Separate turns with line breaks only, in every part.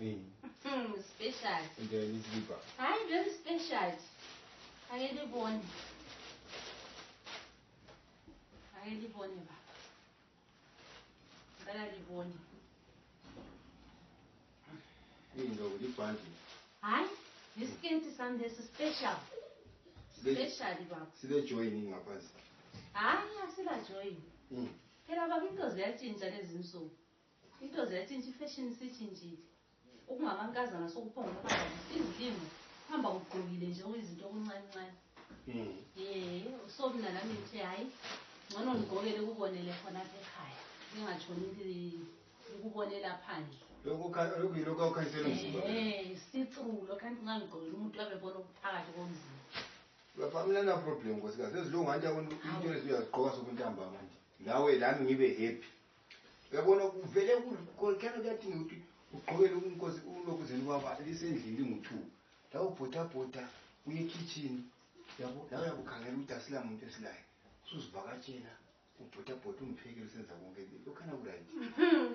Special.
And then it's deeper.
Hi, very special. I really want. I really want it. But I really want it.
You know, with the panty.
Hi, this skin is on this special. Special, Bob.
See the joining up us.
Hayi asilajoyi. Phela baba into ziyatshintsha lezi insuku. Into ziyatshintsha ifashion isitshintshile. Ukungamankazana sokuphonga phakathi izilimo hamba ugqokile nje izinto okuncane. So mina nami ngithi hayi ngcono ngigqokele ukubonele khona ekhaya. Ngingatshoni ukubonela phandle.
Lokho ukhansela umzimba.
See-through lo kanti ngangigqokela umuntu abebona ukuphakathi komzimba.
Bafamila na problem nkosikazi ezilungu anti yabona into eziyagqoka sokuntamba manje nawe lami ngibe happy uyabona kuvele kukhona kuyadinga ukuthi ugqokele unkosi ulokuzeni kwaba lisendlini lingu2 la ubhota uye kitchen yabo la uyabukhangela ukuthi asila muntu esilayo usuzivakatshela ubhota umphekele senza konke lokhana kuright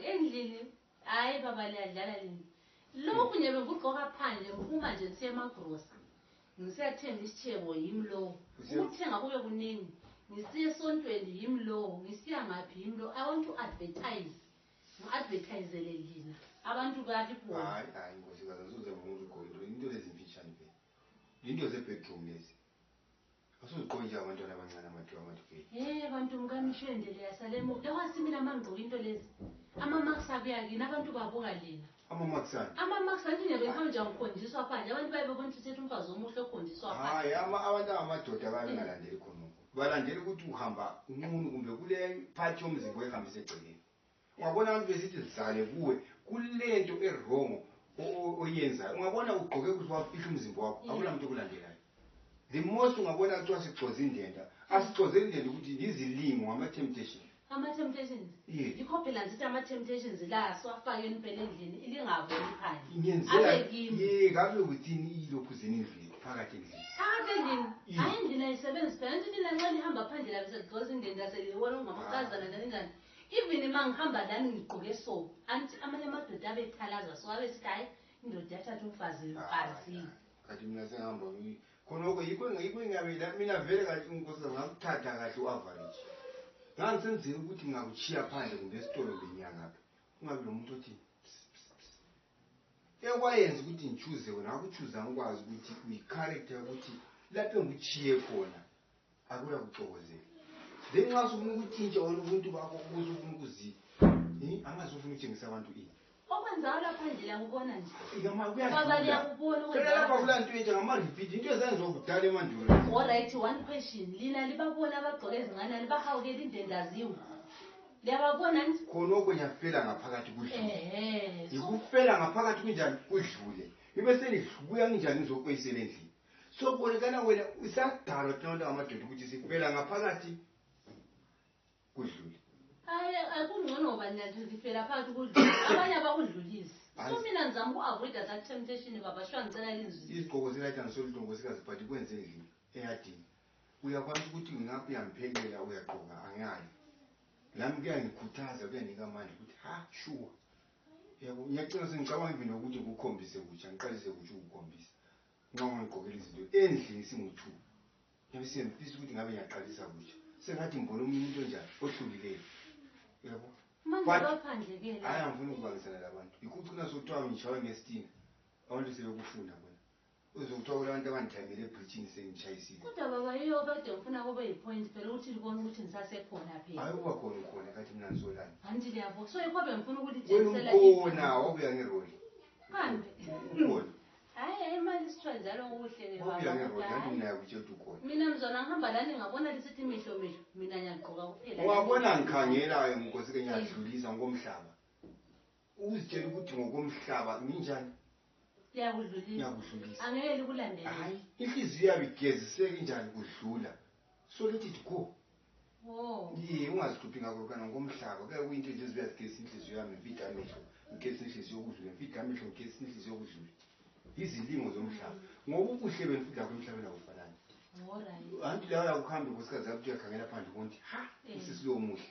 endlini hayi baba liyadlala lini lokhu nje bengugqoka phandle ngifuma nje nisiye emagrosa ngisiyathenga isitshebo yimlo ukuthenga kube kuningi ngisiye esontweni yimlo ngisiya ngaphi yimlo I want to advertise ngi-advertisele lina abantu bayalibona
hayi nkosikazi asoze umuntu ugqoke into lezimfitshane phela into ze-bedroom lezi asuzigqoke nje abantwana abancane amadwe
bantu mkamishwendele yasalemo lewasimila mangigqoka into lezi ama-marks abuya kini abantu babuka lina ama-marks anti ngebehamba nje ngikhonjiswa phandle abantu bayebebona ukuthi sethu umfazi omuhle okhonjiswa phandle
hayi abantu abamadoda babengalandeli khona balandela ukuthi uhamba umuntu kumbe kule phathi yomzimba oyihambisa egcekeni ungabona abantu besithi zidlale kuwe kulento errongo oyenzayo ungabona ugqoke ukuthi wafihla umzimba wakho akula muntu okulandelayo the most ungabona kuthiwa sixoze indenda asixoze indenda ukuthi ngizilimo ama-temptations
ama-temptations yikho phela ngithi ama-temptations la siwafake impela endlini ilingaboni phandle
kabe withini ilokhuzeni endlini phakathi endlini
hayi endlini ayisebenzisi phela nto nina nxa nihamba phandle labe segxoza indenda selibona ungamakazana njani even uma ngihamba lani ngigqoke so anti amanye amadoda abethalaza so abesithi hayi indoda yathatha umfazi
kathi mina sengihamba khonoko yikho mina vele kathi inkosikazi ngakuthatha kahle u-average ngangisenzela ukuthi ngakuchiya phandle kumbe esitolo benyangapha ungabi lo muntu othi ekwayenza ukuthi ngichuze wena ngakuchuza ngikwazi ukuthi uyi-character ukuthi lapho engikuchiye khona akuya kuxokozela then nxa sufuna ukutshintsha wena ubuntu bakho ubusufuna ukuzi angazufuna ukutshengisa abantu ini
okwenzalo lapha endlela yakubona nje
baba liyakubona lapha kulanto entsha ngama-repeat into ezenziwa kudala emandulo
alright one question lina libabona abagqoke ezincane libahawukela indenda ziwe liyababona nje
khonoko ngiyafela ngaphakathi kudlule yikufela ngaphakathi kunjani kudlule ibe senibuya nginjani ngizokweyisela endlini so bolekana wena usadalwa thina bantu ngamadoda ukuthi sifela ngaphakathi kudlule
hayi akungcono ngoba niyazifela phakathi kudlule abanye abakudlulisi so mina ngizama uku-avoida that temptation baba shwa ngicela linzwi
izigqoko zelathi angisolidongosikazi but kwenze endlini eyadini uyakwazi ukuthi ngingaphi uyamphekela uyagqoka angayi nami kuyangikhuthaza kuyanika amandla ukuthi sure yabo ngiyacina sengicabanga even nokuthi ngikukhombise kutsha ngiqalise kutsha ukukhombisa nxa ngigqokela izinto endlini singu-2 yabe siyemfisa ukuthi ngabe ngiyaqalisa kutsha sengathi ngibona omunye umuntu onjani ohlukileyo yabo
baphandlekela
hayi angifuni ukubangisana labantu yikho ucina sokuthiwa ngishawe ngesitina abantu sebekufuna bona uzokuthiwa kulabantu abandithamele ebridgini sengitshayisile
kodwa baba yiyo kade ngifuna kube yipoint phela ukuthi libone ukuthi ngisasekhona phela
hayi uba khona ukhona kathi mina ngisolani
anti liyabo so yikho bengifuna ukuthi
tshengisela khona wabuya ngeroli
kambe
ukhona
hayi imali sithiwa njalo okuhle-ke
wabuya ngeroli nanti mina yakutshela ukhona
mina mzona ngihamba lani ngabona lisithi mihlo mina ngiyagqoka kuphela
wabona ngikhangelayo nkosi-ke ngiyadlulisa ngomhlaba uzitshela ukuthi ngokomhlaba nginjani
ngiyakudlulisa angeke likulandele
hayi inhliziyo yabe igeziseke njani kudlula so let it go ungazihluphi ngakulokana ngomhlaba kuyabe kuyinto nje ezibuyazigezisa inhliziyo yami ngifide amehlo ngigezisa inhliziyo yokudlula ngifide amehlo ngigezisa inhliziyo yokudlula izilimo zomhlaba ngoba ubuhle benifunda kwemhlabeni akufanani anti lawo yakuhambe nkosikazi yakuthi uyakhangela phandle konti usisilowo muhle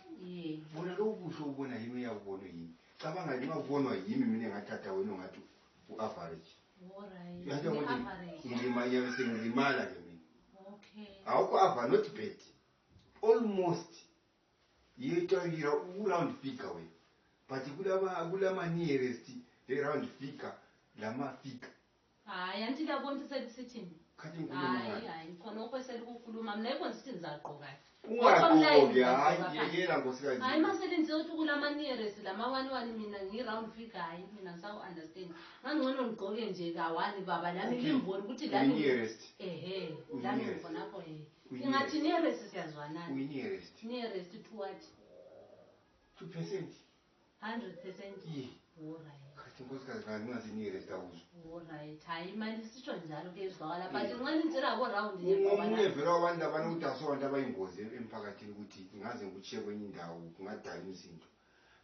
bona lowo buhle ubona yimi uyawubonwa yimi cabanga nxa ubonwa yimi mina engathatha wena ongathi u-average.
Alright.
Yathi ukuthi
Average.
ngiyabe sengilimala ke mina.
Okay.
Awukho ava not bad. Almost round figure wena. But kulama nearest the round figure lama figure.
Hayi anti labona sithini?
Khathi ngikhuluma ngayo.
Hayi khona okwesela ukukhuluma mina yikho sithi ngizaqoka.
Ungaqoki hayi yekela nkosikazi.
Hayi masele ngizothi kulama nearest lama 11 mina ngi-round figure hayi mina ngisawu understand. Ngangcono ngigqoke nje ka1 baba nami ngimboni ukuthi la
nearest.
Lami ngikho lapho Ngathi nearest siyazwanana.
Nearest.
Nearest to what?
2%.
100%.
Yeah.
Alright.
Khathi nkosikazi ngani ngazi nearest awuzo.
Alright. Hayi manje sisho njalo ke izwakala but nxa nitsela ko round
Ungomunye vele wabantu abantu ukuthi asobantu abayingozi emphakathini ukuthi ngaze ngikuchiye kwenye indawo kungadala izinto.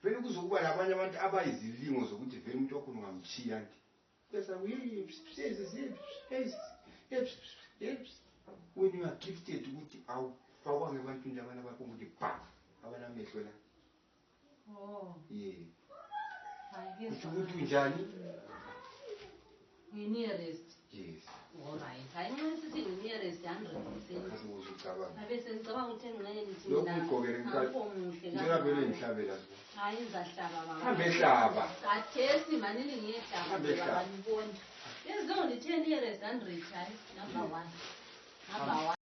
Vele kuzokuba labanye abantu abayizilingo zokuthi vele umuntu wakho ungamchiya nti. Bese when you are gifted ukuthi awufakwa ngebantwini labana abakho ukuthi bha abanamehlo la.
Oh.
Yeah.
Hayi ke
Ukuthi unjani?
Nearest.
Yes.
Alright. Hayi nxa sithi nearest 100%.
Khathi uzucabanga.
Abese ngicabanga ukuthi engxenye nithi
Lokhu
mina.
ugqokele inkathi. Ngicela vele ngihlabela.
Hayi ngizahlaba baba.
Hambe hlaba.
Athesi manini ngiyehlaba.
Hambe hlaba.
Baba nibona. Yezo ni 10 nearest 100 hayi number 1. Number 1.